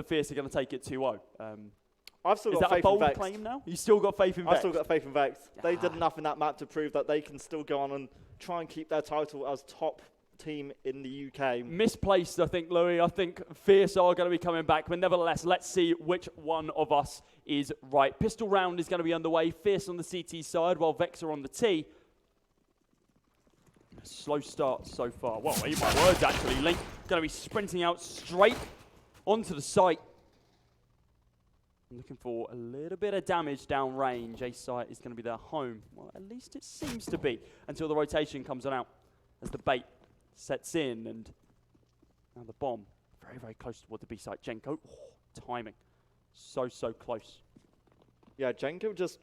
that Fierce are going to take it 2-0. I've still Is got that a faith in bold Vexed. claim now? You still got faith in Vexed? I've still got faith in Vexed. They did enough in that map to prove that they can still go on and try and keep their title as top team in the UK. Misplaced, I think, Louis. I think Fierce are going to be coming back, but nevertheless, let's see which one of us is right. Pistol round is going to be underway. Fierce on the CT side, while Vex are on the T. A slow start so far. Well, eat my words, actually. Link going to be sprinting out straight onto the site. I'm looking for a little bit of damage down range. A site is going to be their home. Well, at least it seems to be until the rotation comes on out as the bait sets in, and now the bomb very, very close toward the B site. Jenko, timing so close. Yeah, Jenko just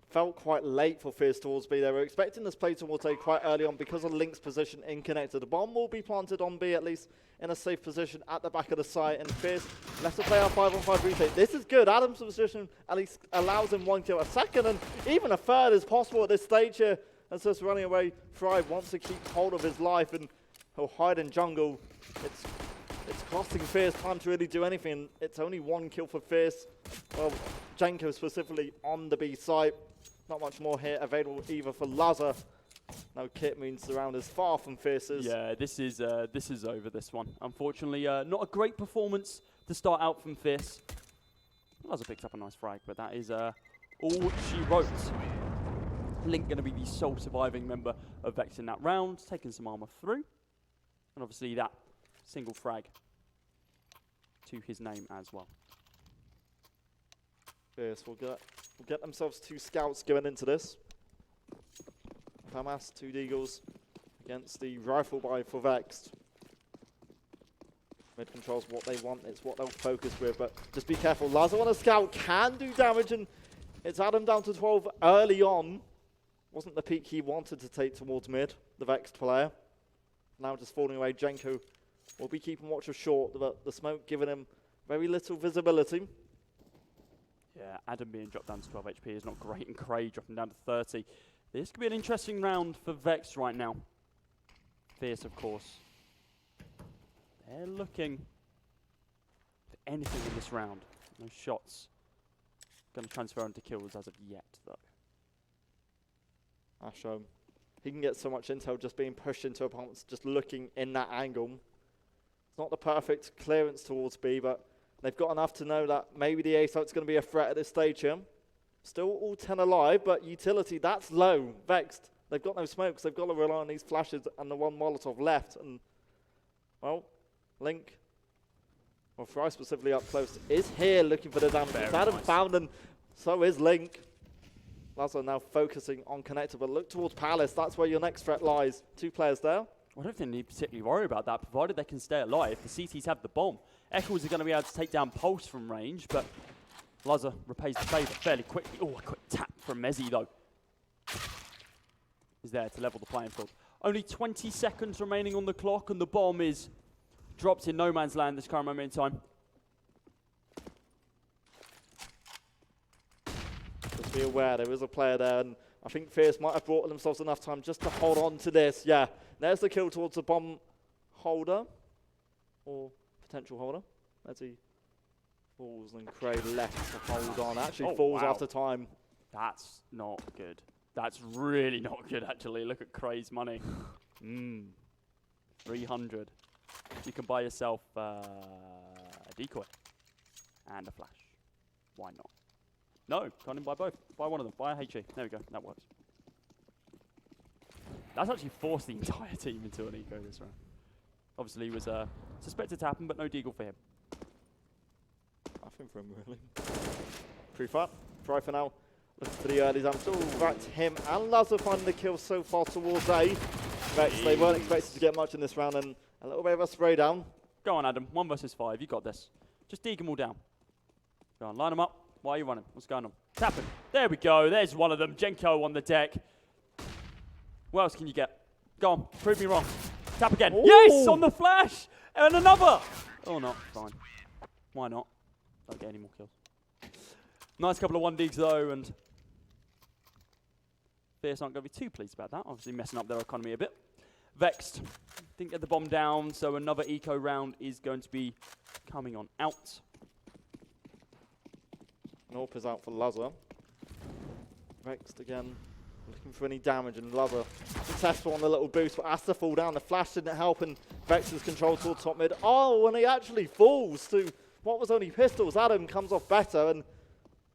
felt quite late for Fierce towards B. They were expecting this play towards A quite early on because of Link's position in connector. The bomb will be planted on B, at least in a safe position at the back of the site, and Fierce lets the play our 5-on-5 retake. This is good. Adam's position at least allows him 1 kill. A second and even a third is possible at this stage here. As just running away, Thrive wants to keep hold of his life, and he'll hide in jungle. It's costing Fierce time to really do anything. It's only 1 kill for Fierce. Well, Jenko specifically on the B site. Not much more here available either for Lazar. No kit means the round is far from Fierce's. Yeah, this is over, this one. Unfortunately, not a great performance to start out from Fierce. Lazar picks up a nice frag, but that is all she wrote. Link going to be the sole surviving member of Vex in that round, taking some armor through. And obviously that single frag to his name as well. Fierce will get themselves 2 scouts going into this. Famas, 2 Deagles against the rifle buy for Vexed. Mid control's what they want, it's what they'll focus with, but just be careful. Lazar on a scout can do damage, and it's Adam down to 12 early on. Wasn't the peak he wanted to take towards mid, the Vexed player. Now just falling away. Jenko will be keeping watch of short, but the smoke giving him very little visibility. Yeah, Adam being dropped down to 12 HP is not great, and Cray dropping down to 30. This could be an interesting round for Vex right now. Fierce, of course. They're looking for anything in this round. No shots going to transfer into kills as of yet, though. Asho, he can get so much intel just being pushed into opponents, just looking in that angle. It's not the perfect clearance towards B, but they've got enough to know that maybe the A site's going to be a threat at this stage here. Still all 10 alive, but utility, that's low. Vexed, they've got no smokes. They've got to rely on these flashes and the 1 Molotov left. And, well, Link, or Fry specifically up close, is here looking for the damage. Adam found, and so is Link. Lazar now focusing on connector, but look towards Palace. That's where your next threat lies. 2 players there. I don't think they need to particularly worry about that, provided they can stay alive. The CTs have the bomb. Echoes are going to be able to take down Pulse from range, but Lazar repays the favour fairly quickly. Oh, a quick tap from Mezzy, though. Is there to level the playing field. Only 20 seconds remaining on the clock, and the bomb is dropped in no man's land this current moment in time. Just be aware, there is a player there, and I think Fierce might have brought themselves enough time just to hold on to this. Yeah, there's the kill towards the bomb holder, or potential holder, as he falls, and Cray left to hold on. Actually falls after time. That's not good. That's really not good, actually. Look at Cray's money. 300. You can buy yourself a decoy and a flash. Why not? No, can't even buy both. Buy one of them. Buy a HE. There we go. That works. That's actually forced the entire team into an eco this round. Obviously, it was suspected to happen, but no deagle for him. Nothing for him, really. Pre-fire. Try for now. Looking for the earlies. I'm still back to him and Lazar finding the kill so far towards A. Vex, they weren't expected to get much in this round, and a little bit of a spray down. Go on, Adam. 1 versus 5. You got this. Just dig them all down. Go on, line them up. Why are you running? What's going on? Tap him. There we go. There's one of them. Jenko on the deck. What else can you get? Go on. Prove me wrong. Tap again. Ooh. Yes! On the flash! And another! Oh, no. Fine. Why not? Don't get any more kills. Nice couple of 1-digs, though, and Fierce aren't going to be too pleased about that. Obviously messing up their economy a bit. Vexed. Didn't get the bomb down, so another eco round is going to be coming on out. Norp is out for Lazar. Vexed again, looking for any damage, and Lazar successful on the little boost, but has to fall down. The flash didn't help, and Vexed's control towards top mid. Oh, and he actually falls to what was only pistols. Adam comes off better, and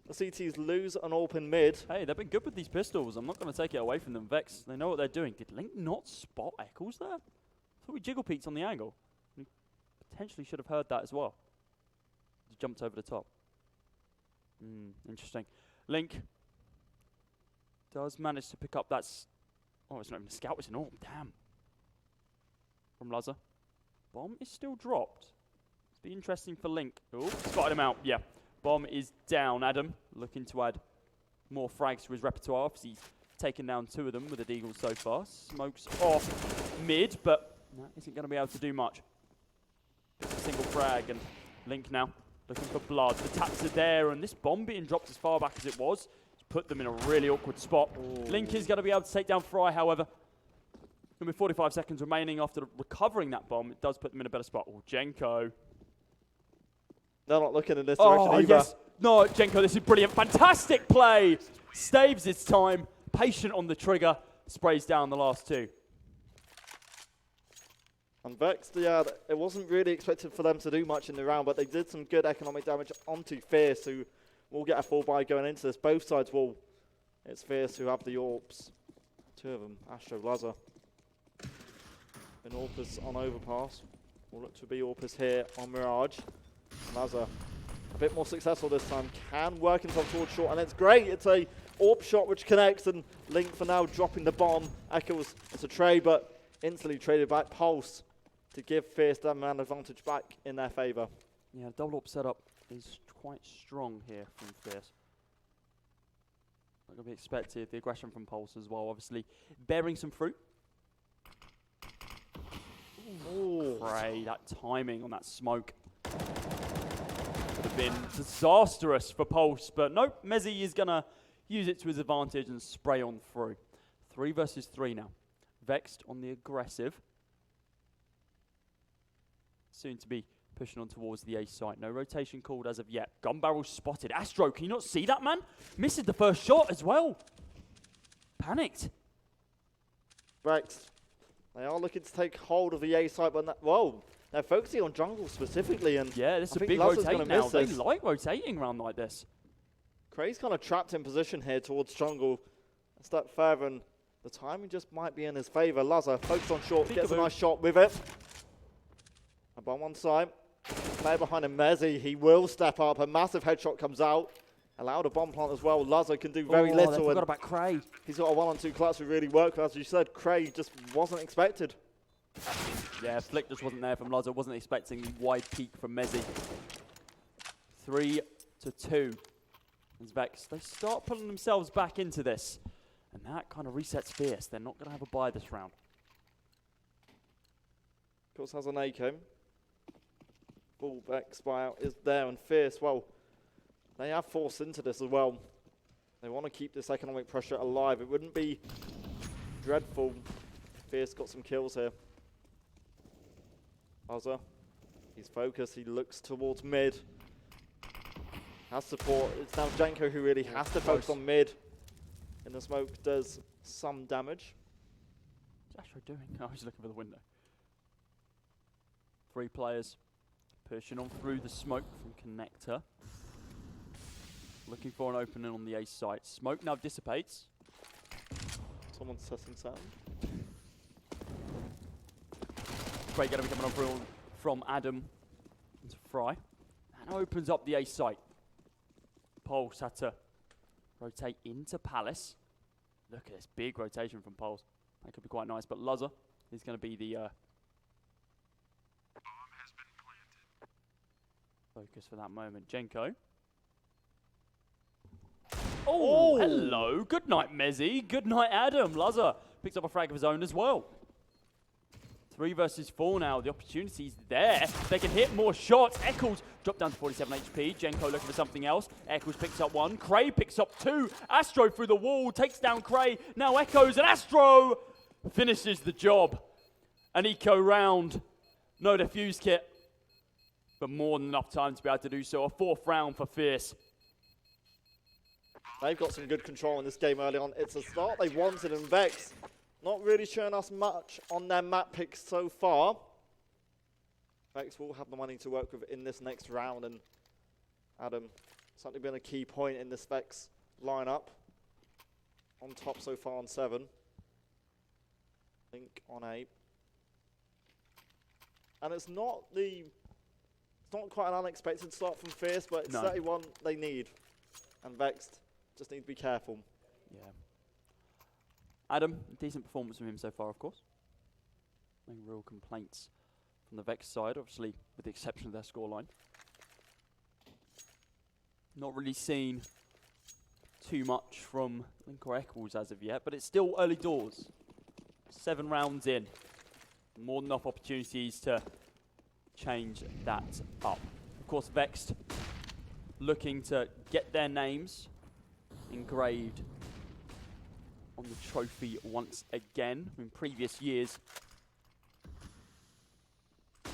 the CTs lose an AWP in mid. Hey, they've been good with these pistols. I'm not going to take it away from them. Vex, they know what they're doing. Did Link not spot Eccles there? I thought we jiggle peeked on the angle. We potentially should have heard that as well. He jumped over the top. Interesting. Link does manage to pick up that. Oh, it's not even a scout, it's an AWP. Damn. From Lazar. Bomb is still dropped. It's be interesting for Link. Oh, spotted him out. Yeah. Bomb is down. Adam looking to add more frags to his repertoire. Obviously, he's taken down 2 of them with the Deagle so far. Smokes off mid, but that isn't going to be able to do much. Single frag, and Link now looking for blood. The taps are there, and this bomb being dropped as far back as it was put them in a really awkward spot. Ooh. Link is going to be able to take down Fry, however. And with 45 seconds remaining after recovering that bomb, it does put them in a better spot. Oh, Jenko. They're not looking in this direction either. Yes. No, Jenko, this is brilliant. Fantastic play. Staves its time. Patient on the trigger. Sprays down the last 2. And Vexed, yeah, it wasn't really expected for them to do much in the round, but they did some good economic damage onto Fierce, who will get a full buy going into this. Both sides will. It's Fierce who have the AWPs. 2 of them, Astro, Lazar. And AWPers on overpass. Will look to be AWPers here on Mirage. Lazar, a bit more successful this time, can work himself towards short, and it's great. It's a AWP shot which connects, and Link for now dropping the bomb. Echoes, it's a trade, but instantly traded back. Pulse to give Fierce that man advantage back in their favour. Yeah, double AWP setup is quite strong here from Fierce. Not going to be expected. The aggression from Pulse as well, obviously bearing some fruit. Ooh. Cray, that timing on that smoke would have been disastrous for Pulse, but nope, Mezzy is going to use it to his advantage and spray on through. 3 versus 3 now. Vexed on the aggressive. Soon to be pushing on towards the A site. No rotation called as of yet. Gun barrel spotted. Astro, can you not see that, man? Misses the first shot as well. Panicked. Vexed. They are looking to take hold of the A site, but whoa, they're focusing on jungle specifically. And yeah, this is a big rotate now. They like rotating around like this. Cray's kind of trapped in position here towards jungle. A step further, and the timing just might be in his favour. Lazar focused on short, gets a nice shot with it. A bomb on side. Player behind him, Mezzy, he will step up. A massive headshot comes out. Allowed a bomb plant as well. Lazar can do very little. They forgot about Cray. He's got a 1-on-2 clutch who really worked. As you said, Cray just wasn't expected. Yeah, Flick just wasn't there from Lazar. Wasn't expecting the wide peak from Mezzy. 3-2. As Vex, they start pulling themselves back into this. And that kind of resets Fierce. They're not going to have a buy this round. Of course, has an ACO. Full Vex buyout is there, and Fierce, well, they have forced into this as well. They want to keep this economic pressure alive. It wouldn't be dreadful. Fierce got some kills here. Lazar, he's focused. He looks towards mid. Has support. It's now Janko who really has to focus on mid. And the smoke does some damage. What's Astro doing? Oh, he's looking for the window. 3 players pushing on through the smoke from Connector. Looking for an opening on the A site. Smoke now dissipates. Someone's testing sound. Great going to be coming on through from Adam into Fry. And opens up the A site. Pulse had to rotate into Palace. Look at this big rotation from Pulse. That could be quite nice, but Lazar is going to be the focus for that moment. Jenko. Oh, hello. Good night, Mezzy. Good night, Adam. Lazar picks up a frag of his own as well. 3 versus 4 now. The opportunity's there. They can hit more shots. Eccles dropped down to 47 HP. Jenko looking for something else. Eccles picks up 1. Cray picks up 2. Astro through the wall. Takes down Cray. Now Echoes, and Astro finishes the job. An eco round. No defuse kit, but more than enough time to be able to do so. A 4th round for Fierce. They've got some good control in this game early on. It's a start they wanted, and Vex not really showing us much on their map picks so far. Vex will have the money to work with in this next round, and Adam, certainly been a key point in this Vex lineup. On top so far on 7. Link on 8. And it's not quite an unexpected start from Fierce, but it's certainly one they need. And Vexed just need to be careful. Yeah. Adam, decent performance from him so far, of course. No real complaints from the Vex side, obviously, with the exception of their scoreline. Not really seen too much from Link or Eccles as of yet, but it's still early doors. 7 rounds in. More than enough opportunities to change that up. Of course, Vexed looking to get their names engraved on the trophy once again. In previous years,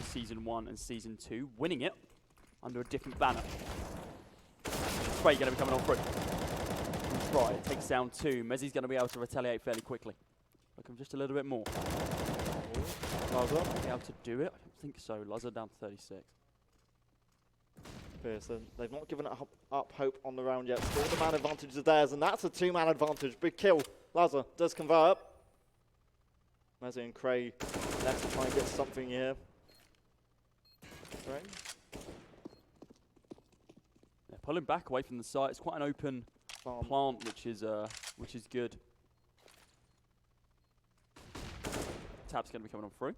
Season 1 and Season 2, winning it under a different banner. Spray going to be coming on through. Try, it takes down 2. Mezzi's going to be able to retaliate fairly quickly. Looking just a little bit more. Lazar. Be able to do it? I don't think so. Lazar down to 36. Pearson, they've not given up hope on the round yet. Still the man advantage is theirs, and that's a 2-man advantage. Big kill. Lazar does convert. Mezzi and Cray left to try and get something here. Cray. They're pulling back away from the site. It's quite an open plant, which is good. Tap's going to be coming on through.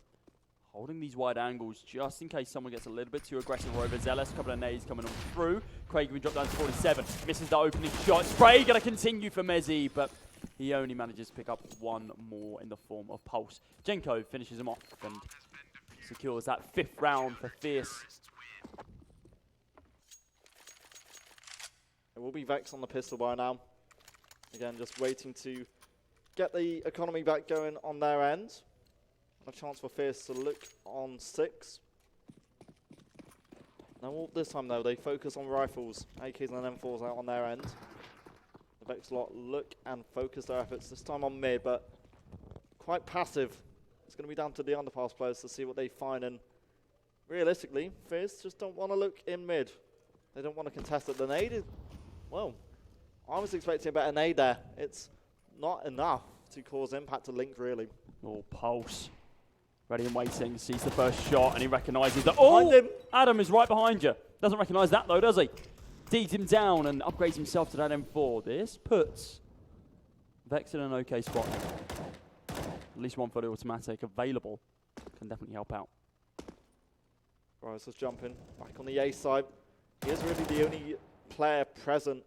Holding these wide angles just in case someone gets a little bit too aggressive or overzealous. A couple of nades coming on through. Craig will drop down to 47. Misses the opening shot. Spray going to continue for Mezzi, but he only manages to pick up 1 more in the form of Pulse. Jenko finishes him off and secures that 5th round for Fierce. It will be Vex on the pistol by now. Again, just waiting to get the economy back going on their end. A chance for Fierce to look on 6. Now this time though, they focus on rifles. AKs and M4s out on their end. The Vex lot look and focus their efforts, this time on mid, but quite passive. It's going to be down to the underpass players to see what they find, and realistically, Fierce just don't want to look in mid. They don't want to contest it. The nade is, well, I was expecting a better nade there. It's not enough to cause impact to Link, really. Oh, Pulse. Ready and waiting, sees the first shot, and he recognises that. Behind him. Adam is right behind you. Doesn't recognise that though, does he? Deeds him down and upgrades himself to that M4. This puts Vex in an okay spot. At least 1 fully automatic available. Can definitely help out. Bryce is jumping back on the A side. He is really the only player present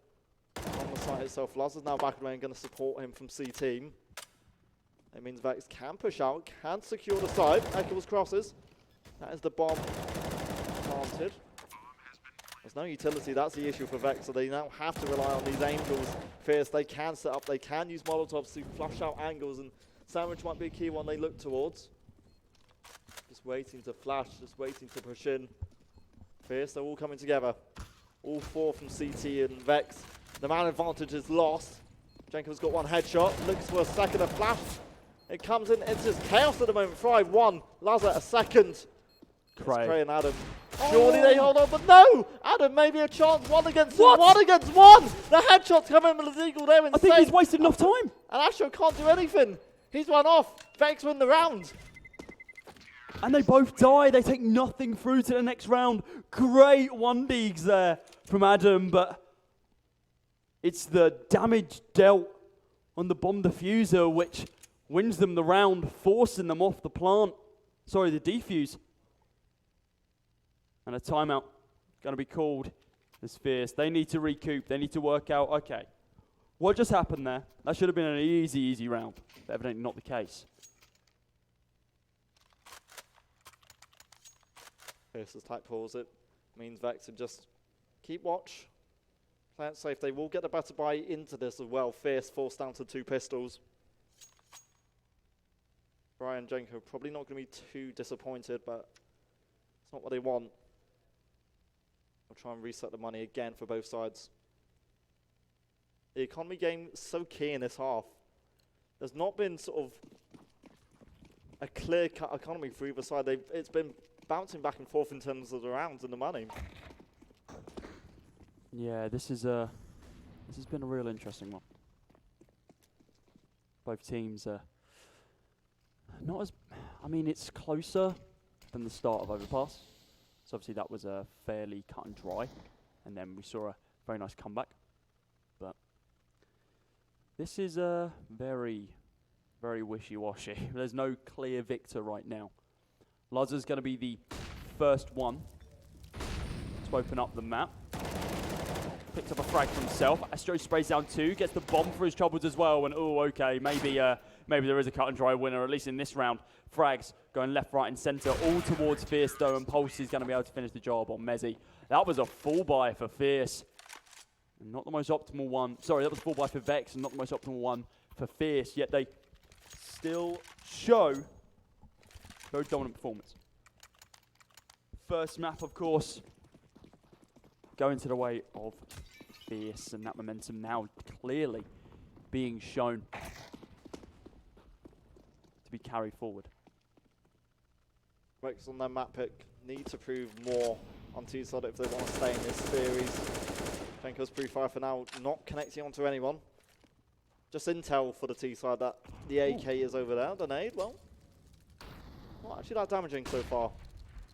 on the site itself. Laz is now back away and going to support him from C team. It means Vex can push out, can secure the side. Eccles crosses. That is the bomb planted. There's no utility, that's the issue for Vex, so they now have to rely on these angles. Fierce, they can set up, they can use Molotovs to flush out angles, and sandwich might be a key one they look towards. Just waiting to flash, just waiting to push in. Fierce, they're all coming together. All 4 from CT and Vex. The man advantage is lost. Jenko's got 1 headshot, looks for a second, a flash. It comes in, it's just chaos at the moment. Fry 1, Lazar a second. Cray and Adam. Surely they hold on, but no! Adam, maybe a chance, 1 against 1. 1 against 1! The headshots come in with illegal there insane. I think he's wasted enough time. And Astro can't do anything. He's run off. Vex win the round. And they both die. They take nothing through to the next round. Great 1-digs there from Adam, but it's the damage dealt on the bomb diffuser which wins them the round, forcing them off the plant. Sorry, the defuse. And a timeout going to be called as Fierce. They need to recoup. They need to work out, okay, what just happened there? That should have been an easy round. But evidently not the case. Fierce's tight pause. It means Vex to just keep watch. Play it safe. They will get the better buy into this as well. Fierce forced down to 2 pistols. Brian Jenko probably not going to be too disappointed, but it's not what they want. We'll try and reset the money again for both sides. the economy game so key in this half. There's not been sort of a clear-cut economy for either side. It's been bouncing back and forth in terms of the rounds and the money. Yeah, this has been a real interesting one. Both teams not as, I mean, it's closer than the start of Overpass. So obviously that was fairly cut and dry, and then we saw a very nice comeback. But this is very, very wishy-washy. There's no clear victor right now. Lazar's going to be the first one to open up the map. Picks up a frag for himself. Astro sprays down 2, gets the bomb for his troubles as well. And oh, okay, maybe there is a cut and dry winner, at least in this round. Frags going left, right, and center, all towards Fierce though, and Pulse is going to be able to finish the job on Mezzy. That was a full buy for Fierce. Not the most optimal one. Sorry, that was a full buy for Vex, and not the most optimal one for Fierce. Yet they still show very dominant performance. First map, of course, going to the way of Fierce, and that momentum now clearly being shown to be carried forward. Vex on their map pick need to prove more on T-side if they want to stay in this series. Jenko's pre-fire for now, not connecting onto anyone. Just intel for the T-side that the AK is over there. The nade, well, not actually that damaging so far.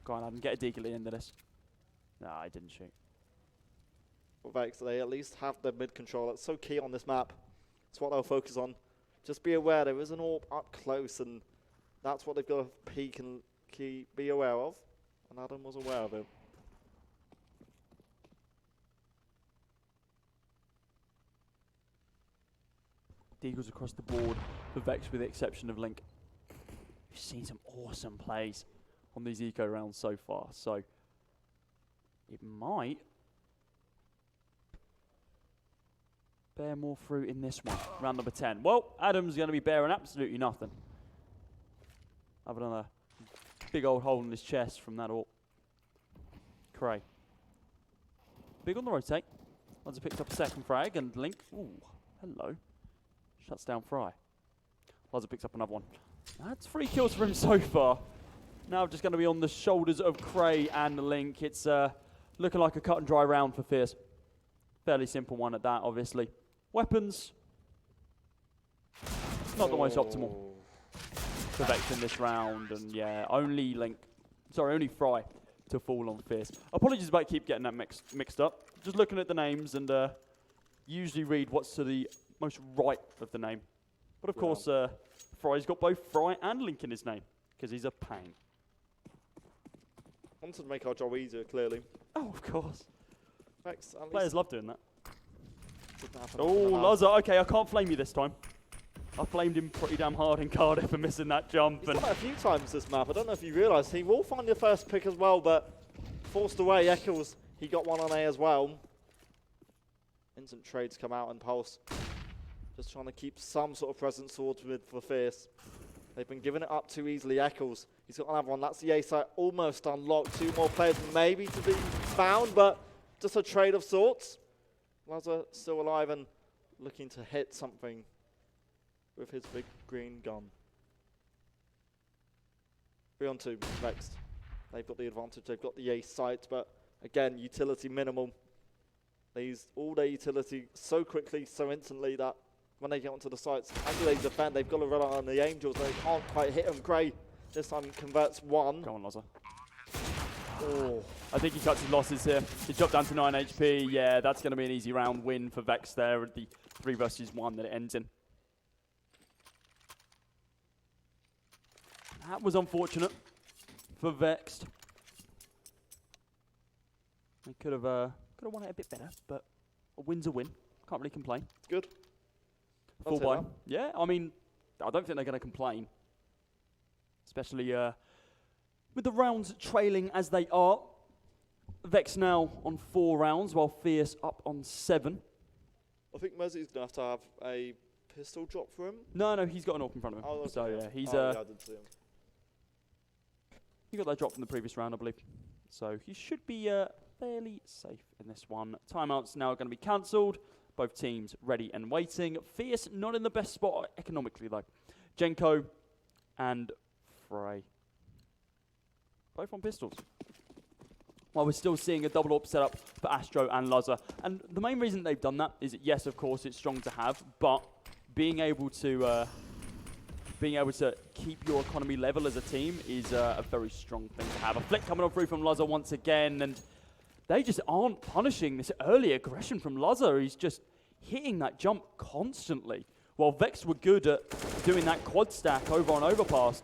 Go on, Adam, get a deagle into this. Nah, I didn't shoot. For Vex, they at least have the mid control. That's so key on this map. It's what they'll focus on. Just be aware there is an AWP up close, and that's what they've got to peek and be aware of. And Adam was aware of it. Deagles across the board for Vex with the exception of Link. We've seen some awesome plays on these eco rounds so far, so it might bear more fruit in this one, round number 10. Well, Adam's going to be bearing absolutely nothing, other than a big old hole in his chest from that AWP. Cray. Big on the rotate. Once picked up a second frag, and Link, ooh, hello, shuts down Fry. Lazar picks up another one. That's 3 kills for him so far. Now just going to be on the shoulders of Cray and Link. It's looking like a cut and dry round for Fierce. Fairly simple one at that, obviously. Weapons, not the most optimal for Vex in this round. And yeah, only Fry to fall on Fierce. Apologies about keep getting that mixed up. Just looking at the names and usually read what's to the most right of the name. But of course, Fry's got both Fry and Link in his name, because he's a pain. Wanted to make our job easier, clearly. Oh, of course. Vex, at Players least love doing that. oh, Lazar, okay, I can't flame you this time. I flamed him pretty damn hard in Cardiff for missing that jump. He's done it a few times this map. I don't know if you realise. He will find the first pick as well, but forced away. Eccles, he got one on A as well. Instant trades come out and Pulse. Just trying to keep some sort of presence towards mid for Fierce. They've been giving it up too easily. Eccles, he's got another one. That's the A site almost unlocked. 2 more players maybe to be found, but just a trade of sorts. Lazar still alive and looking to hit something with his big green gun. 3-on-2, Vexed. They've got the advantage, they've got the A site, but again, utility minimal. They use all their utility so quickly, so instantly that when they get onto the sites, after they defend, they've got to rely on the Angels. They can't quite hit them. Gray this time converts 1. Go on, Lazar. Oh. I think he cuts his losses here. He dropped down to 9 HP. Yeah, that's going to be an easy round win for Vex there at the 3 versus 1 that it ends in. That was unfortunate for Vexed. They could have won it a bit better, but a win's a win. Can't really complain. It's good. Full buy. Yeah, I mean, I don't think they're going to complain. Especially with the rounds trailing as they are. Vex now on 4 rounds, while Fierce up on 7. I think Mezzy's going to have a pistol drop for him. No, he's got an AWP in front of him. Oh, okay. So yeah, he's yeah, I didn't see him. He got that drop from the previous round, I believe. So he should be fairly safe in this one. Timeout's now going to be cancelled Both teams ready and waiting. Fierce not in the best spot economically though. Jenko and Frey. Both on pistols. While we're still seeing a double AWP setup for Astro and Luzzer. And the main reason they've done that is that, yes, of course, it's strong to have, but being able to keep your economy level as a team is a very strong thing to have. A flick coming on through from Luzzer once again, and they just aren't punishing this early aggression from Luzzer. He's just hitting that jump constantly. While Vex were good at doing that quad stack over on overpass.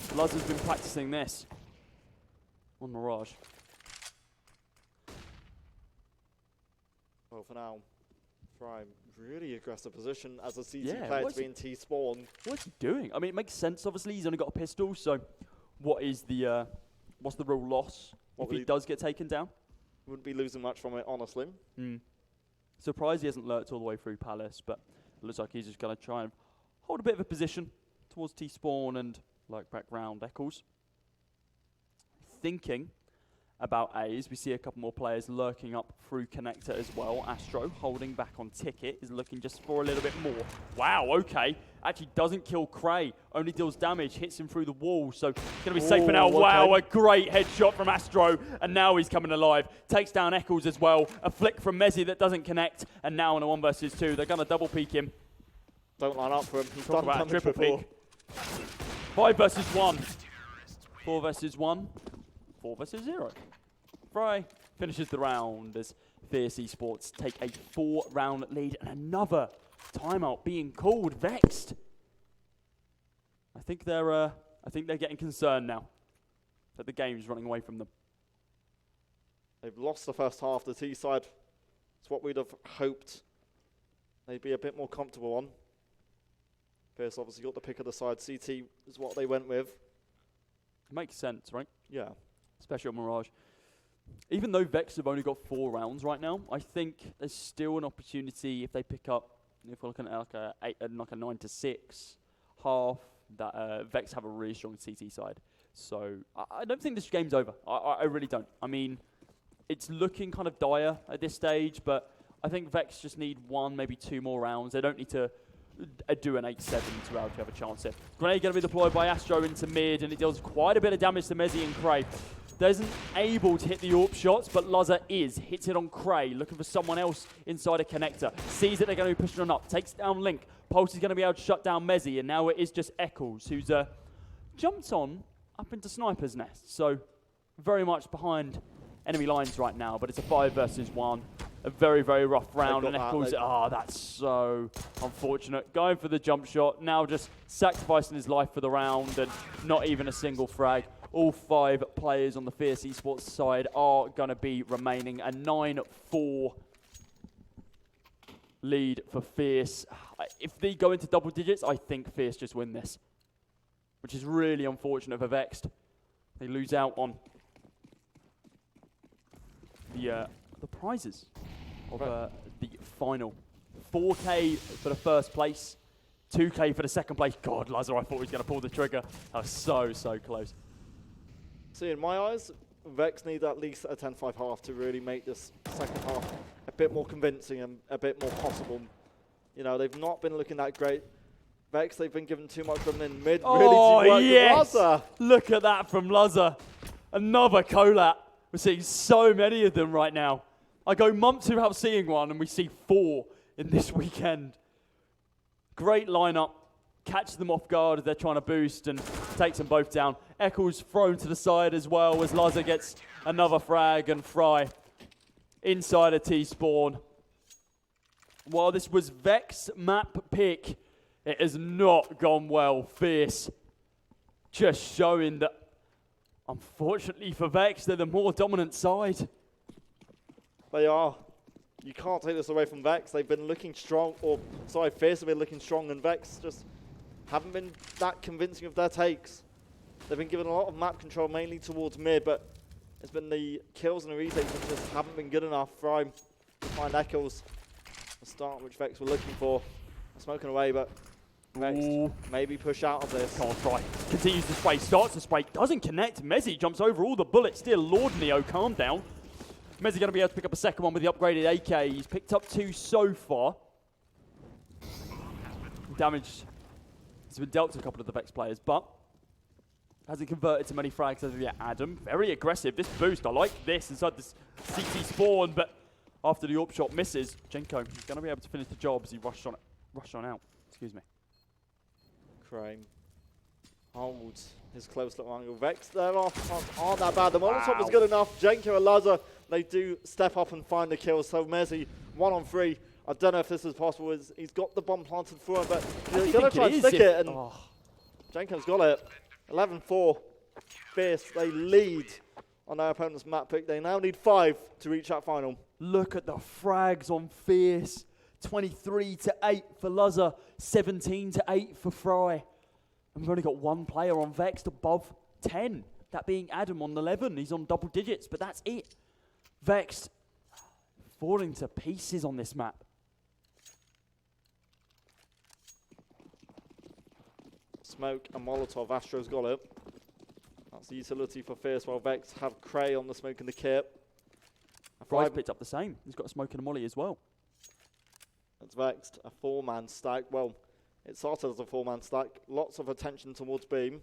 Luzzer's been practicing this on Mirage. Well, for now, Prime, really aggressive position as a CT player to be in T-spawn. What's he doing? I mean, it makes sense, obviously. He's only got a pistol, so what's the real loss if he does get taken down? Wouldn't be losing much from it, honestly. Surprised he hasn't lurked all the way through Palace, but it looks like he's just going to try and hold a bit of a position towards T-spawn and like background Eccles. Thinking about A's, we see a couple more players lurking up through connector as well. Astro holding back on Ticket is looking just for a little bit more. Wow, okay. Actually doesn't kill Cray, only deals damage, hits him through the wall, so going to be safe for now. Okay. Wow, a great headshot from Astro, and now he's coming alive. Takes down Eccles as well. A flick from Mezzi that doesn't connect, and now on a 1 versus 2, they're going to double peek him. Don't line up for him. He's Talk done about a damage triple before. peek. 5 versus 1. 4 versus 1. 4 versus 0. Frey finishes the round as Fierce Esports take a 4-round lead and another timeout being called. Vexed. I think they're getting concerned now that the game's running away from them. They've lost the first half. The T side, it's what we'd have hoped they'd be a bit more comfortable on. Fierce obviously got the pick of the side. CT is what they went with. Makes sense, right? Yeah. Especially on Mirage. Even though Vex have only got 4 rounds right now, I think there's still an opportunity if they pick up, if we're looking at like a 9 to 6 half, that Vex have a really strong CT side. So I don't think this game's over. I really don't. I mean, it's looking kind of dire at this stage, but I think Vex just need 1, maybe 2 more rounds. They don't need to do an 8-7 to have a chance here. Grenade going to be deployed by Astro into mid, and it deals quite a bit of damage to Mezzi and Cray. Isn't able to hit the AWP shots, but Luzzer is. Hits it on Cray, looking for someone else inside a connector. Sees that they're going to be pushing on up. Takes down Link. Pulse is going to be able to shut down Mezzi, and now it is just Eccles, who's jumped on up into Sniper's Nest. So very much behind enemy lines right now, but it's a 5 versus 1. A very, very rough round, and Eccles, that's so unfortunate. Going for the jump shot, now just sacrificing his life for the round, and not even a single frag. All 5 players on the Fierce Esports side are going to be remaining. A 9-4 lead for Fierce. If they go into double digits, I think Fierce just win this, which is really unfortunate for Vexed. They lose out on the prizes of the final. 4K for the first place, 2K for the second place. God, Luzzer, I thought he was going to pull the trigger. That was so, so close. See, in my eyes, Vex need at least a 10-5 half to really make this second half a bit more convincing and a bit more possible. You know, they've not been looking that great. Vex, they've been given too much from in mid. Oh, really yes! Luzzer. Look at that from Luzzer. Another collab. We're seeing so many of them right now. I go months without seeing one, and we see 4 in this weekend. Great lineup. Catch them off guard as they're trying to boost and takes them both down. Eccles thrown to the side as well as Luzzer gets another frag, and Fry inside a T-spawn. While this was Vex map pick, it has not gone well. Fierce just showing that, unfortunately for Vex, they're the more dominant side. They are. You can't take this away from Vex. They've been looking strong, Fierce have been looking strong, and Vex just haven't been that convincing of their takes. They've been given a lot of map control, mainly towards mid, but it's been the kills and the retakes that just haven't been good enough for him to find Eccles. The start which Vex were looking for. Smoking away, but Vex maybe push out of this. Come on, Fry. Continues to spray, starts to spray, doesn't connect. Mezzi jumps over all the bullets. Still, Lord Neo, calm down. Mezzi going to be able to pick up a second one with the upgraded AK. He's picked up 2 so far. Damage has been dealt to a couple of the Vex players, but hasn't converted to many frags as of yet. Adam, very aggressive. This boost, I like this inside this CT spawn, but after the AWP shot misses, Jenko is going to be able to finish the job as he rushed on out. Excuse me. Crane holds his close little angle. Vex, their off aren't that bad. The Molotov is good enough. Jenko and Lazar, they do step up and find the kill. So Mezzi, 1 on 3. I don't know if this is possible. He's got the bomb planted for him, but he's going to try and stick it. And Jenko's got it. 11-4. Fierce, they lead on their opponent's map pick. They now need 5 to reach that final. Look at the frags on Fierce. 23-8 for Lazar, 17-8 for Fry. And we've only got 1 player on Vexed above 10. That being Adam on 11. He's on double digits, but that's it. Vexed falling to pieces on this map. Smoke and Molotov. Astro's got it. That's the utility for Fierce, while Vex have Cray on the smoke and the kit. Fry's picked up the same. He's got a smoke and a molly as well. It's Vexed, a 4-man stack. Well, it started as a 4-man stack. Lots of attention towards Beam.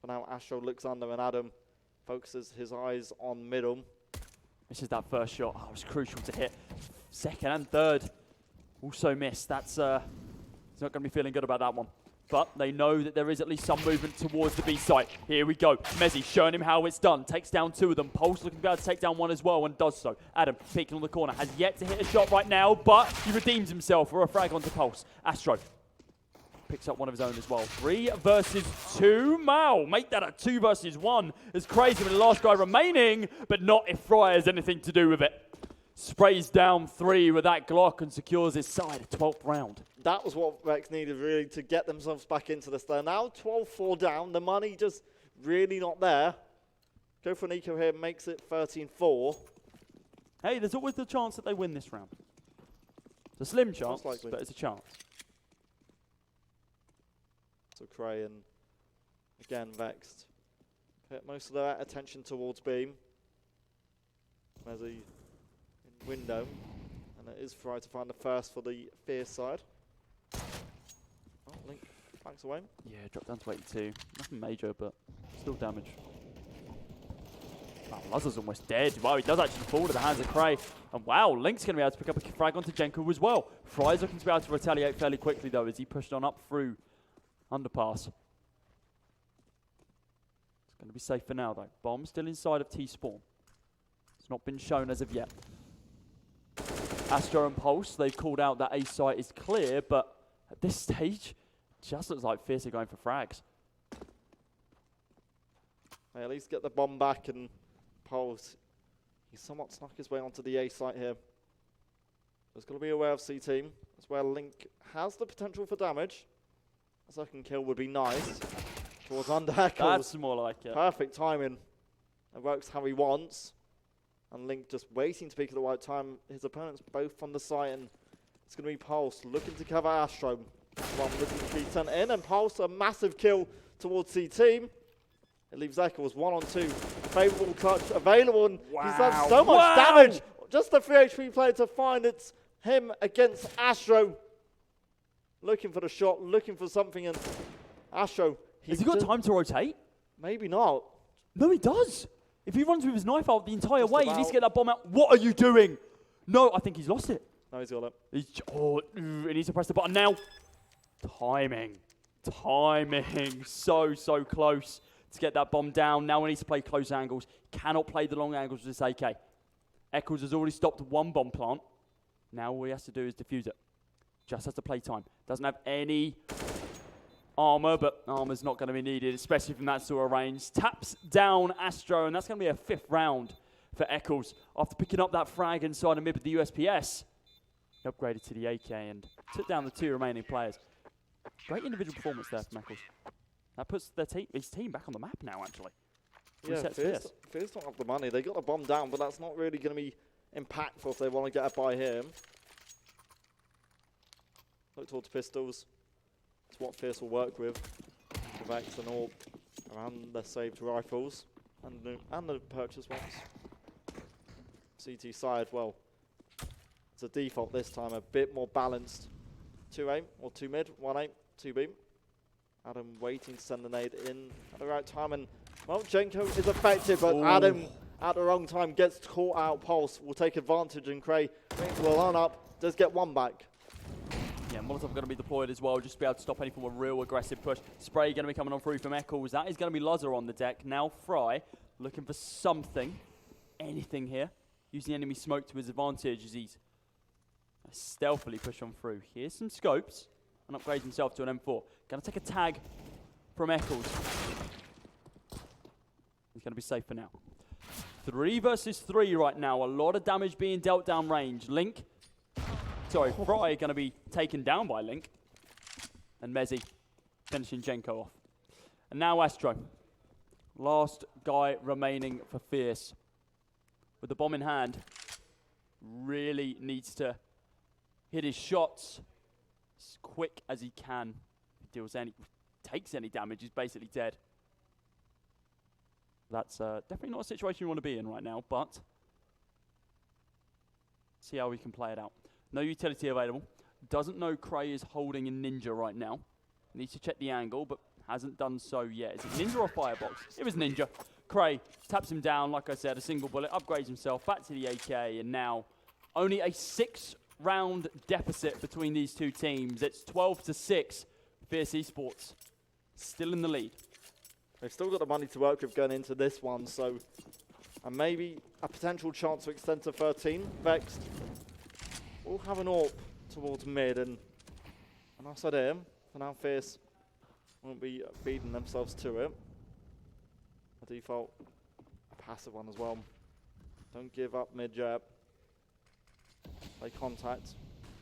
But now Astro looks under and Adam focuses his eyes on middle. This is that first shot. Oh, it was crucial to hit. Second and third also missed. That's he's not going to be feeling good about that one. But they know that there is at least some movement towards the B site. Here we go. Mezzi showing him how it's done. Takes down 2 of them. Pulse looking to be able to take down 1 as well and does so. Adam peeking on the corner. Has yet to hit a shot right now, but he redeems himself for a frag onto Pulse. Astro picks up 1 of his own as well. 3 versus 2. Mao, make that a 2 versus 1. As crazy with the last guy remaining, but not if Fry has anything to do with it. Sprays down 3 with that Glock and secures his side, 12th round. That was what Vex needed really to get themselves back into this. They're now 12-4 down. The money just really not there. Go for an eco here, makes it 13-4. Hey, there's always the chance that they win this round. It's a slim chance, but it's a chance. So Cray and again Vexed put most of their attention towards Beam. Mezzi in window, and it is Fry to find the first for the Fierce side. Oh, Link backs away. Yeah, dropped down to 82. Nothing major, but still damage. Wow, Lazar's almost dead. Wow, he does actually fall to the hands of Cray. And wow, Link's going to be able to pick up a frag onto Jenko as well. Fry's looking to be able to retaliate fairly quickly, though, as he pushed on up through underpass. It's going to be safe for now, though. Bomb still inside of T-spawn. It's not been shown as of yet. Astro and Pulse, they've called out that A site is clear, but at this stage, just looks like Fierce are going for frags. They at least get the bomb back, and Pulse, he's somewhat snuck his way onto the A site here. There's got to be aware of C team. That's where Link has the potential for damage. A second kill would be nice. Towards under Eccles. That's more like it. Perfect timing. It works how he wants. And Link just waiting to peek at the right time. His opponents both on the site, and it's going to be Pulse looking to cover Astro. One looking to be sent in, and Pulse a massive kill towards C team. It leaves Eccles 1 on 2. Favourable clutch available, and he's done so much damage. Just the 3 HP player to find it's him against Astro. Looking for the shot, looking for something, and Astro. Has he got time to rotate? Maybe not. No, he does. If he runs with his knife out the entire way, he needs to get that bomb out. What are you doing? No, I think he's lost it. No, he's got it. He needs to press the button now. Timing. So close to get that bomb down. Now he needs to play close angles. Cannot play the long angles with this AK. Eccles has already stopped 1 bomb plant. Now all he has to do is defuse it. Just has to play time. Doesn't have any armor, but armor's not going to be needed, especially from that sort of range. Taps down Astro, and that's going to be a 5th round for Eccles. After picking up that frag inside the mid with the USPS, he upgraded to the AK and took down the 2 remaining players. Great individual performance there from Eccles. That puts his team back on the map now, actually. Yeah, Fierce don't have the money. They got the bomb down, but that's not really going to be impactful if they want to get a buy here. Look towards pistols. It's what Fierce will work with. The Vex and all around the saved rifles and the purchase ones. CT side, well, it's a default this time, a bit more balanced. 2A or 2 mid, 1A, 2B. Adam waiting to send the nade in at the right time, and well, Jenko is effective, but Adam at the wrong time gets caught out. Pulse will take advantage, and Cray will on up, does get one back. Yeah, Molotov going to be deployed as well, just to be able to stop any form of real aggressive push. Spray going to be coming on through from Eccles. That is going to be Luzzer on the deck. Now Fry looking for something, anything here. Using the enemy smoke to his advantage as he's stealthily push on through. Here's some scopes and upgrades himself to an M4. Going to take a tag from Eccles. He's going to be safe for now. 3 versus 3 right now. A lot of damage being dealt down range. Fry going to be taken down by Link. And Mezzy finishing Jenko off. And now Astro. Last guy remaining for Fierce. With the bomb in hand. Really needs to hit his shots as quick as he can. If he takes any damage, he's basically dead. That's definitely not a situation you want to be in right now, but see how we can play it out. No utility available. Doesn't know Cray is holding a Ninja right now. Needs to check the angle, but hasn't done so yet. Is it Ninja or Firebox? It was Ninja. Cray taps him down, like I said, a single bullet, upgrades himself, back to the AK, and now only a 6-round deficit between these two teams. It's 12-6. Fierce Esports still in the lead. They've still got the money to work with going into this one, so and maybe a potential chance to extend to 13. Vexed will have an AWP towards mid, and I said him. For now, Fierce won't be feeding themselves to it. A default passive one as well. Don't give up mid jab. Play contact.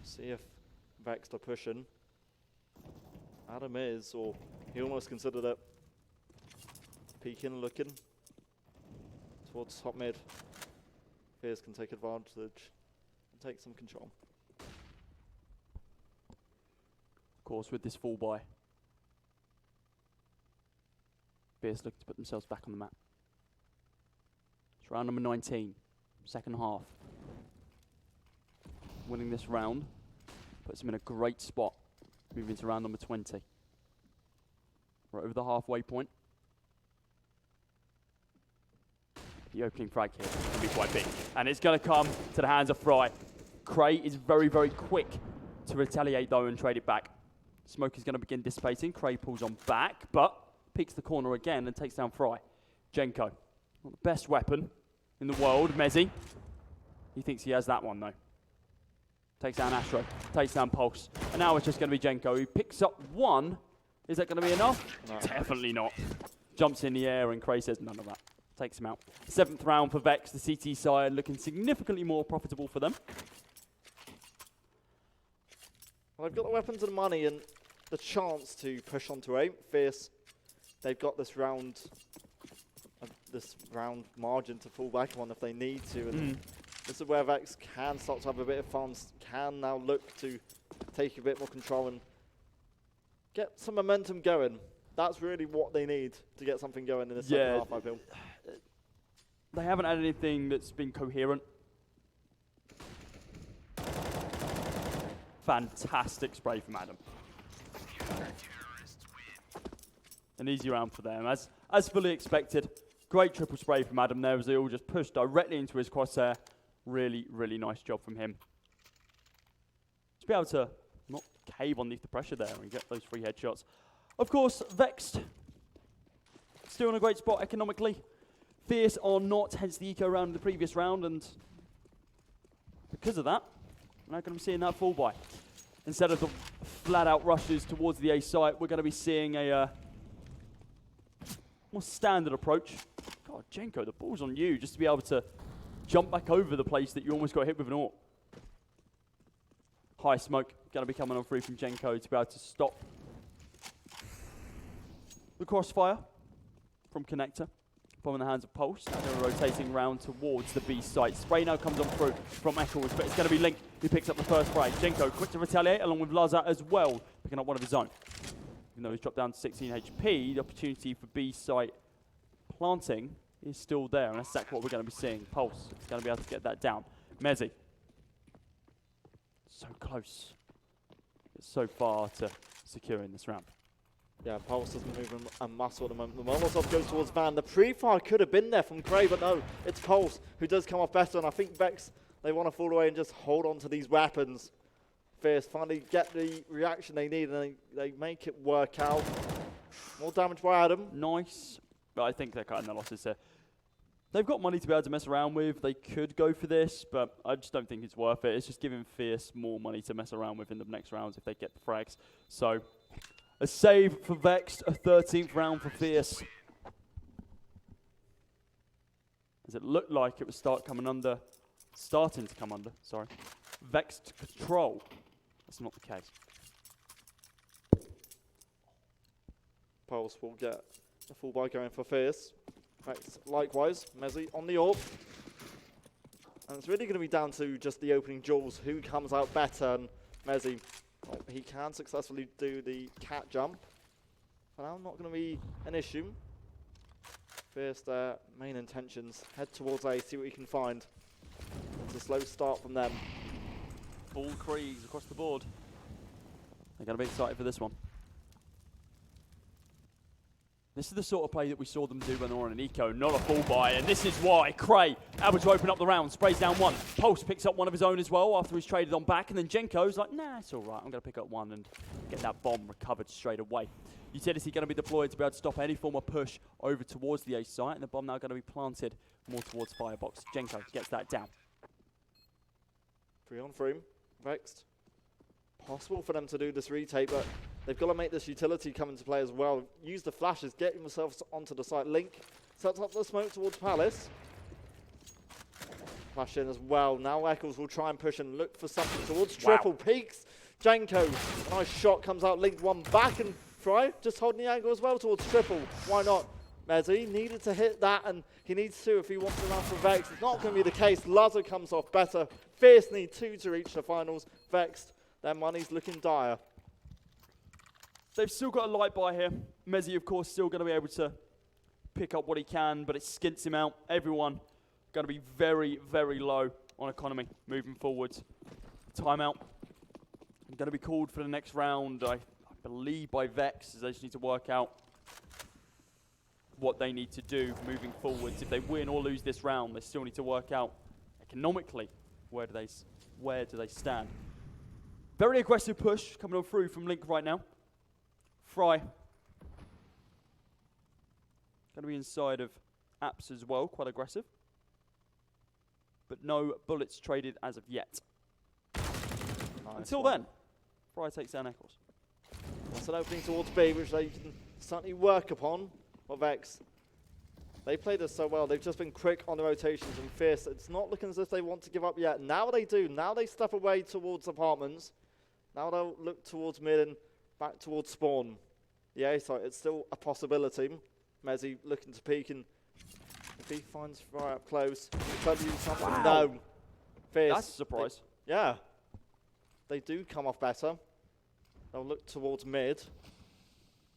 See if Vexed are pushing. Adam is, or he almost considered it. Peeking, looking towards top mid. Fierce can take advantage and take some control. Of course, with this full buy, Fierce look to put themselves back on the map. It's round number 19, second half. Winning this round puts them in a great spot, moving to round number 20. Right over the halfway point. The opening frag here is going to be quite big. And it's going to come to the hands of Fry. Cray is very, very quick to retaliate though and trade it back. Smoke is going to begin dissipating. Cray pulls on back, but peeks the corner again and takes down Fry. Jenko, not the best weapon in the world. Mezzy, he thinks he has that one though. Takes down Astro, takes down Pulse. And now it's just going to be Jenko, who picks up one. Is that going to be enough? No. Definitely not. Jumps in the air and Cray says none of that. Takes him out. 7th round for Vex, the CT side looking significantly more profitable for them. Well, they've got the weapons and money and the chance to push onto 8. Fierce, they've got this round margin to fall back on if they need to. And this is where Vex can start to have a bit of fun, can now look to take a bit more control and get some momentum going. That's really what they need to get something going in the second half, I feel. They haven't had anything that's been coherent. Fantastic spray from Adam. An easy round for them, as fully expected. Great triple spray from Adam there as they all just pushed directly into his crosshair. Really, really nice job from him. To be able to not cave underneath the pressure there and get those 3 headshots. Of course, Vexed still in a great spot economically. Fierce are not, hence the eco round in the previous round, and because of that, we're now going to be seeing that full buy. Instead of the flat-out rushes towards the A site, we're going to be seeing a more standard approach. God, Jenko, the ball's on you, just to be able to jump back over the place that you almost got hit with an AWP. High smoke, going to be coming on through from Jenko to be able to stop the crossfire from Connector. Bomb in the hands of Pulse. Now they're rotating round towards the B site. Spray now comes on through from Eccles, but it's going to be Link who picks up the first spray. Jenko quick to retaliate along with Lazar as well, picking up one of his own. Even though he's dropped down to 16 HP, the opportunity for B site planting is still there, and that's exactly what we're going to be seeing. Pulse is going to be able to get that down. Mezzy. So close. But so far to securing this round. Yeah, Pulse doesn't move a muscle at the moment. The Molotov goes towards Van. The pre-fire could have been there from Cray, but no, it's Pulse who does come off better, and I think Vex, they want to fall away and just hold on to these weapons. Fierce finally get the reaction they need, and they make it work out. More damage by Adam. Nice. But I think they're cutting their losses here. They've got money to be able to mess around with. They could go for this, but I just don't think it's worth it. It's just giving Fierce more money to mess around with in the next rounds if they get the frags. So, a save for Vexed, a 13th round for Fierce. As it looked like it was starting to come under, sorry. Vexed control. That's not the case. Pulse will get a full buy going for Fierce. Vex, likewise, Mezzy on the AWP. And it's really going to be down to just the opening duels, who comes out better. And Mezzy, well, he can successfully do the cat jump. But now not going to be an issue. Fierce, their main intentions, head towards A, see what he can find. It's a slow start from them. Full crease across the board. They're going to be excited for this one. This is the sort of play that we saw them do when they were on an eco, not a full buy, and this is why Cray able to open up the round, sprays down one. Pulse picks up one of his own as well after he's traded on back, and then Jenko's like, nah, it's all right, I'm going to pick up one and get that bomb recovered straight away. Utility going to be deployed to be able to stop any form of push over towards the A site, and the bomb now going to be planted more towards Firebox. Jenko gets that down. 3 on 3, Vexed. Possible for them to do this retake, but they've got to make this utility come into play as well. Use the flashes, get themselves onto the site. Link sets up the smoke towards Palace. Flash in as well. Now Eccles will try and push and look for something towards triple. Peaks. Janko, nice shot comes out. Link one back, and Fry just holding the angle as well towards triple. Why not? Mezzy needed to hit that, and he needs to if he wants to run for Vex. It's not going to be the case. Lazo comes off better. Fierce need 2 to reach the finals. Vexed, their money's looking dire. They've still got a light buy here. Mezzy, of course, still going to be able to pick up what he can, but it skints him out. Everyone going to be very, very low on economy moving forwards. Timeout. Going to be called for the next round, I believe, by Vex, as they just need to work out what they need to do moving forwards. If they win or lose this round, they still need to work out economically where do they stand. Very aggressive push coming on through from Link right now. Fry. Going to be inside of Apps as well, quite aggressive. But no bullets traded as of yet. Nice Until one. then, Fry takes down Eccles. That's an opening towards B, which they can certainly work upon. Well, Vex, they played this so well. They've just been quick on the rotations and Fierce. It's not looking as if they want to give up yet. Now they do. Now they step away towards apartments. Now they'll look towards mid and back towards spawn. The A site, it's still a possibility. Mezzy looking to peek, and if he finds Fry up close, he'll try to do something. Wow. No. Fierce. That's a surprise. Yeah. They do come off better. They'll look towards mid.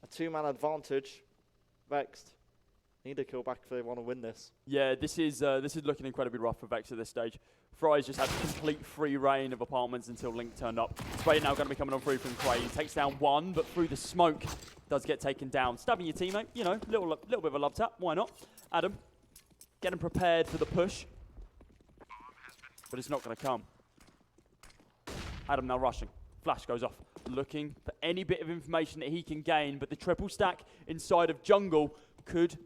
A 2-man advantage. Vexed. Need a kill back if they want to win this. Yeah, this is looking incredibly rough for Vex at this stage. Fry's just had complete free reign of apartments until Link turned up. Spray now going to be coming on through from Cray. He takes down one, but through the smoke does get taken down. Stabbing your teammate, you know, little bit of a love tap. Why not? Adam, getting prepared for the push, but it's not going to come. Adam now rushing. Flash goes off, looking for any bit of information that he can gain, but the triple stack inside of jungle could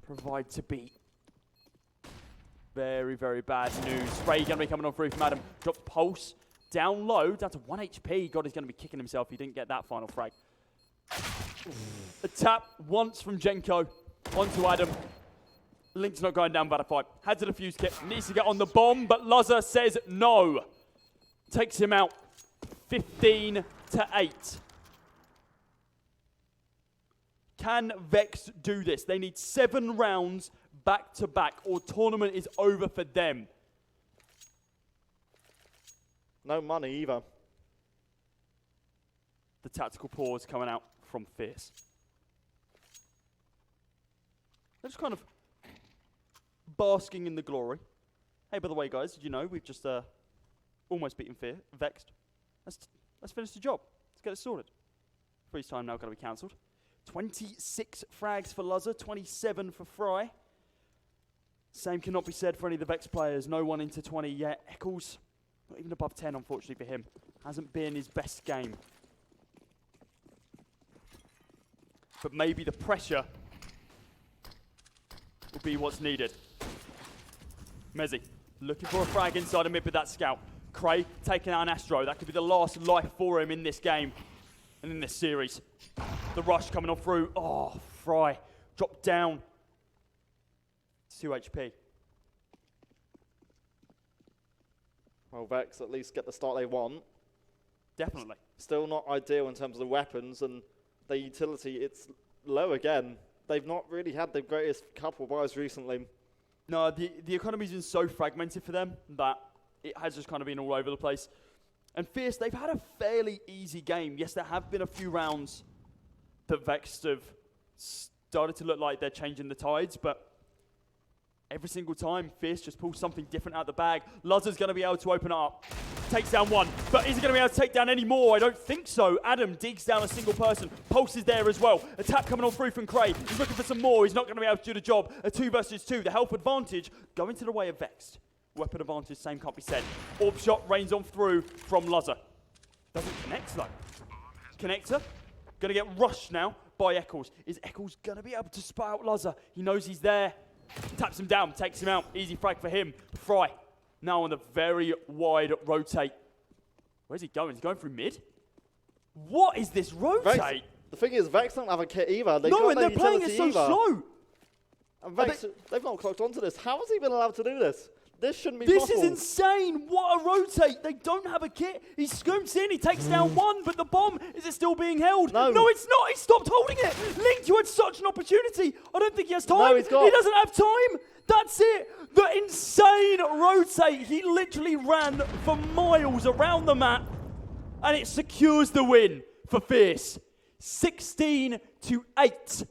provide to beat. Very, very bad news. Spray going to be coming on through from Adam. Drops Pulse down low, down to 1 HP. God, he's going to be kicking himself. He didn't get that final frag. A tap once from Jenko onto Adam. Link's not going down Battlefight. Had to defuse kit. Needs to get on the bomb, but Lazar says no. Takes him out 15-8. Can Vex do this? They need 7 rounds back to back, or tournament is over for them. No money either. The tactical pause coming out from Fierce. They're just kind of basking in the glory. Hey, by the way, guys, did you know we've just almost beaten Vexed? Let's finish the job. Let's get it sorted. Freeze time now going to be cancelled. 26 frags for Luzzer, 27 for Fry. Same cannot be said for any of the Vexed players. No one into 20 yet. Eccles, not even above 10, unfortunately for him. Hasn't been his best game. But maybe the pressure will be what's needed. Mezzi, looking for a frag inside a mid with that scout. Cray taking out an Astro. That could be the last life for him in this game and in this series. The rush coming on through. Oh, Fry dropped down. 2 HP. Well, Vex at least get the start they want. Definitely. Still not ideal in terms of the weapons and the utility. It's low again. They've not really had the greatest couple buys recently. No, the economy's been so fragmented for them that it has just kind of been all over the place. And Fierce, they've had a fairly easy game. Yes, there have been a few rounds that Vexed have started to look like they're changing the tides, but every single time, Fierce just pulls something different out the bag. Luzzer's going to be able to open it up. Takes down one, but is he going to be able to take down any more? I don't think so. Adam digs down a single person. Pulse is there as well. Attack coming on through from Cray. He's looking for some more. He's not going to be able to do the job. A 2 versus 2. The health advantage going to the way of Vexed. Weapon advantage, same can't be said. Orb shot rains on through from Luzzer. Doesn't connect though. Connector. Going to get rushed now by Eccles. Is Eccles going to be able to spot out Luzzer? He knows he's there. Taps him down, takes him out. Easy frag for him. Fry now on the very wide rotate. Where's he going? He's going through mid? What is this rotate? Vex, the thing is, Vex don't have a kit either. No, and they're playing it so slow. And Vex, they've not clocked onto this. How has he been allowed to do this? This shouldn't be This possible. is insane. What a rotate. They don't have a kit. He scoops in. He takes down one, but the bomb, is it still being held? No, it's not. He stopped holding it. Link, you had such an opportunity. I don't think he has time. No, he's got. He doesn't have time. That's it. The insane rotate. He literally ran for miles around the map, and it secures the win for Fierce. 16-8